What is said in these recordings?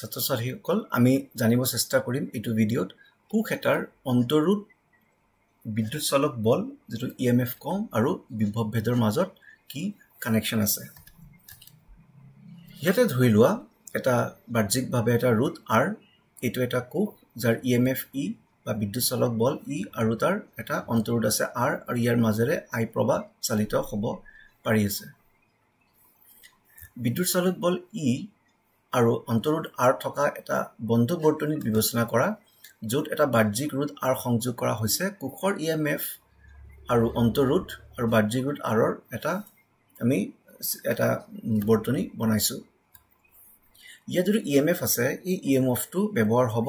ছাত্ৰ-ছাত্ৰীসকল আমি জানিব চেষ্টা কৰিম এইটো ভিডিঅ'ত কোষ এটাৰ অন্তৰোধ বিদ্যুৎ চালক বল যেটো EMF কম আৰু বিভৱ ভেদৰ মাজত কি কানেকশন আছে ইয়াতে ধৰি লোৱা এটা বাহ্যিকভাৱে এটা ৰোধ R এইটো এটা কোষ যাৰ EMF E বা বিদ্যুৎ চালক বল E আৰু তাৰ এটা অন্তৰোধ আছে R আৰু ইয়াৰ মাজেৰে I প্ৰবাহ চালিত হ'ব পাৰি আছে বিদ্যুৎ চালক বল E আৰু অন্তৰোধ R থকা এটা বন্ধ বৰ্তনী বিবেচনা কৰা য'ত এটা বাহ্যিক ৰোধ R সংযোগ কৰা হৈছে কোষৰ EMF আৰু অন্তৰোধ আৰু বাহ্যিক ৰোধ R ৰ এটা আমি এটা বৰ্তনী বনাইছো ইয়াত যদি EMF আছে এই EMF টো ব্যৱহাৰ হ'ব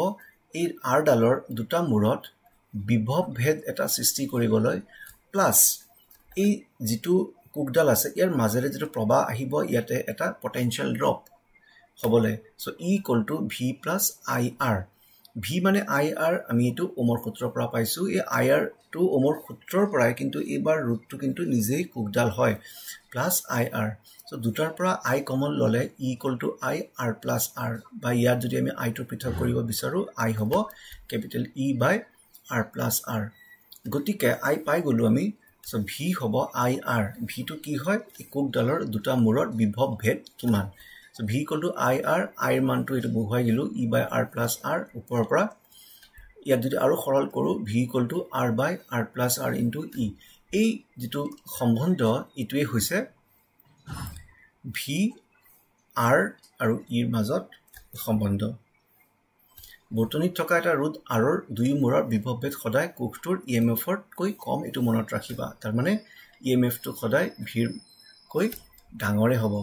এই R ডালৰ দুটা মূৰত বিভৱ ভেদ এটা সৃষ্টি কৰিবলৈ প্লাস এই যেটো কোষডাল আছে ইয়াৰ মাজেৰে যেটো প্ৰবাহ আহিব ইয়াতে এটা পটেনশিয়াল ড্ৰপ হবলে so E = V + IR V মানে IR আমি এটো ওমৰ সূত্ৰৰ পৰা পাইছো এই IR টো ওমৰ সূত্ৰৰ পৰাই কিন্তু এবাৰ ৰুটটো কিন্তু নিজেই কোষডাল হয় প্লাস IR সো দুটাৰ পৰা I কমন ললে E = IR + R বা ইয়াত যদি আমি I টো পৃথক কৰিব বিচাৰো I হ'ব ক্যাপিটাল E / R + R গতিকে I পাই গলো আমি সো V হ'ব IR V টো কি হয় এই কোষডালৰ দুটা মূৰৰ বিভৱ ভেদ কিমান So V = IR, I মান to itu বহুৱাই দিলো E / R + R ওপৰৰ পৰা ইয়াত যদি আৰু সৰল কৰো V = R / R + R * E এই যেটো সম্বন্ধ ইটোৱে হৈছে V R আৰু E ৰ মাজত সম্বন্ধ বৰ্তনীত থকা এটা ৰোধ R ৰ দুই মূৰৰ বিভৱ ভেদ সদায় কোষটোৰ EMF ৰ কৈ কম এটো মনত ৰাখিবা তাৰ মানে EMF টো সদায় V ৰ কৈ ডাঙৰে হ'ব